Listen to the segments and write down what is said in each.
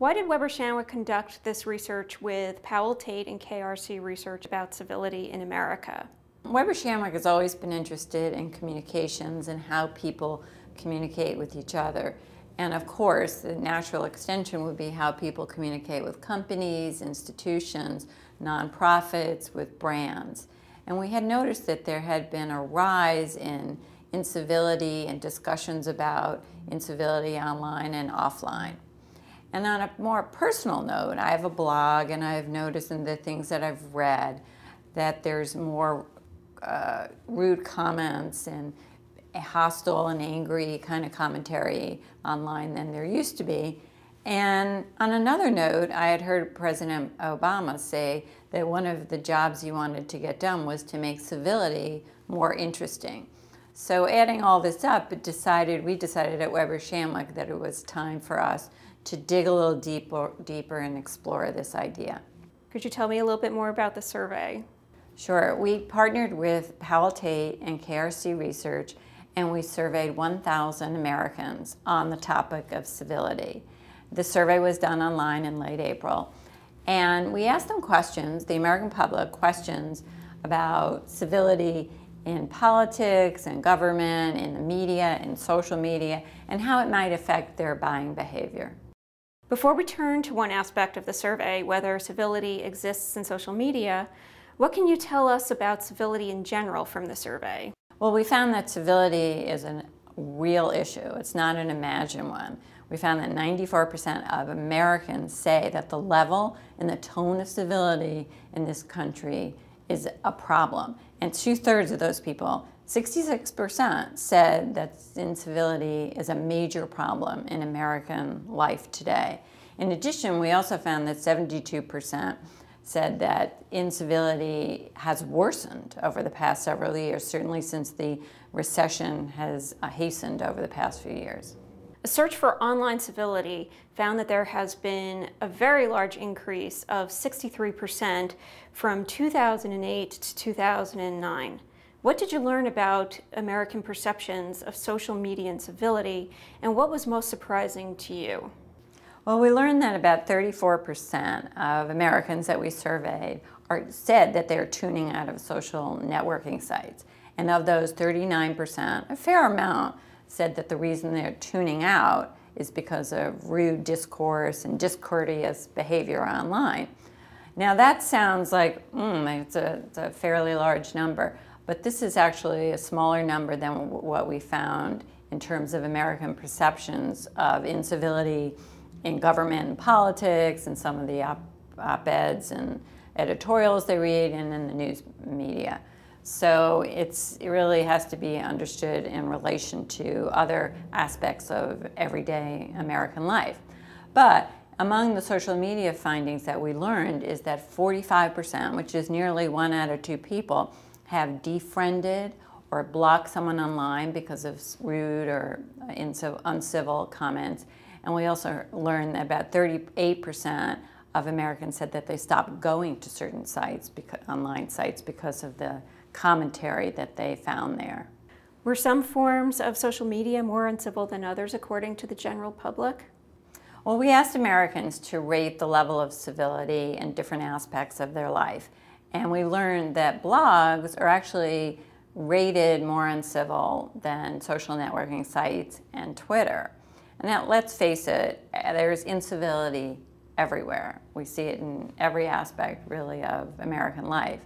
Why did Weber Shandwick conduct this research with Powell Tate and KRC Research about civility in America? Weber Shandwick has always been interested in communications and how people communicate with each other. And of course, the natural extension would be how people communicate with companies, institutions, nonprofits, with brands. And we had noticed that there had been a rise in incivility and discussions about incivility online and offline. And on a more personal note, I have a blog, and I've noticed in the things that I've read that there's more rude comments and hostile and angry kind of commentary online than there used to be. And on another note, I had heard President Obama say that one of the jobs he wanted to get done was to make civility more interesting. So adding all this up, we decided at Weber Shandwick that it was time for us to dig a little deeper and explore this idea. Could you tell me a little bit more about the survey? Sure. We partnered with Powell Tate and KRC Research, and we surveyed 1,000 Americans on the topic of civility. The survey was done online in late April, and we asked them questions, the American public, questions about civility in politics and government, in the media, in social media, and how it might affect their buying behavior. Before we turn to one aspect of the survey, whether civility exists in social media, what can you tell us about civility in general from the survey? Well, we found that civility is a real issue. It's not an imagined one. We found that 94% of Americans say that the level and the tone of civility in this country is a problem. And 2/3 of those people, 66%, said that incivility is a major problem in American life today. In addition, we also found that 72% said that incivility has worsened over the past several years, certainly since the recession has hastened over the past few years. A search for online civility found that there has been a very large increase of 63% from 2008 to 2009. What did you learn about American perceptions of social media and civility, and what was most surprising to you? Well, we learned that about 34% of Americans that we surveyed said that they're tuning out of social networking sites. And of those, 39%, a fair amount, said that the reason they're tuning out is because of rude discourse and discourteous behavior online. Now that sounds like, it's a fairly large number, but this is actually a smaller number than what we found in terms of American perceptions of incivility in government and politics, and some of the op-eds and editorials they read, and in the news media. So it really has to be understood in relation to other aspects of everyday American life. But among the social media findings that we learned is that 45%, which is nearly 1 out of 2 people, have defriended or blocked someone online because of rude or uncivil comments. And we also learned that about 38% of Americans said that they stopped going to certain sites, online sites, because of the commentary that they found there. Were some forms of social media more uncivil than others, according to the general public? Well, we asked Americans to rate the level of civility in different aspects of their life. And we learned that blogs are actually rated more uncivil than social networking sites and Twitter. And now, let's face it, there's incivility everywhere. We see it in every aspect, really, of American life.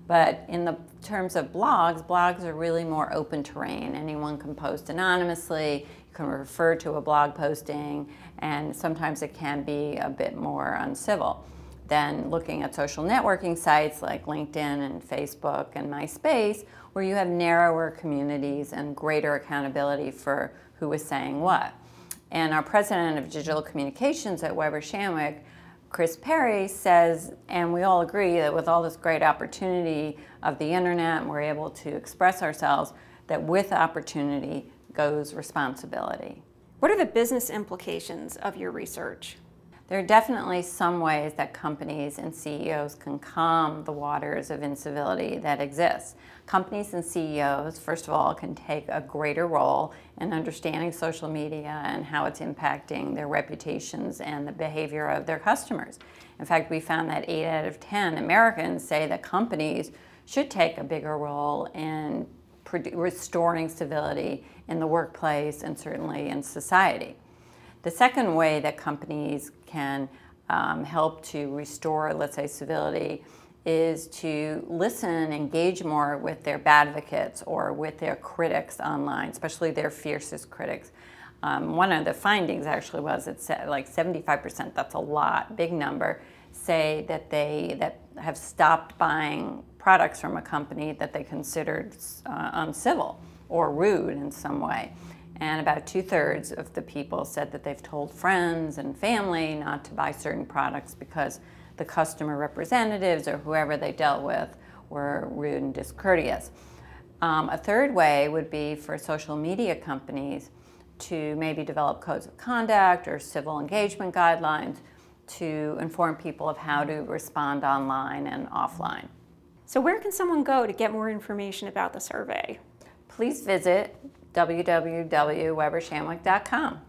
But in the terms of blogs are really more open terrain. Anyone can post anonymously, you can refer to a blog posting, and sometimes it can be a bit more uncivil than looking at social networking sites like LinkedIn and Facebook and MySpace, where you have narrower communities and greater accountability for who is saying what. And our president of digital communications at Weber Shandwick, Chris Perry, says, and we all agree, that with all this great opportunity of the internet, and we're able to express ourselves, that with opportunity goes responsibility. What are the business implications of your research? There are definitely some ways that companies and CEOs can calm the waters of incivility that exists. Companies and CEOs, first of all, can take a greater role in understanding social media and how it's impacting their reputations and the behavior of their customers. In fact, we found that 8 out of 10 Americans say that companies should take a bigger role in restoring civility in the workplace and certainly in society. The second way that companies can help to restore, let's say, civility is to listen and engage more with their advocates or with their critics online, especially their fiercest critics. One of the findings actually was it's like 75%, that's a lot, big number, say that they have stopped buying products from a company that they considered uncivil or rude in some way. And about 2/3 of the people said that they've told friends and family not to buy certain products because the customer representatives or whoever they dealt with were rude and discourteous. A third way would be for social media companies to maybe develop codes of conduct or civil engagement guidelines to inform people of how to respond online and offline. So where can someone go to get more information about the survey? Please visit www.webershandwick.com.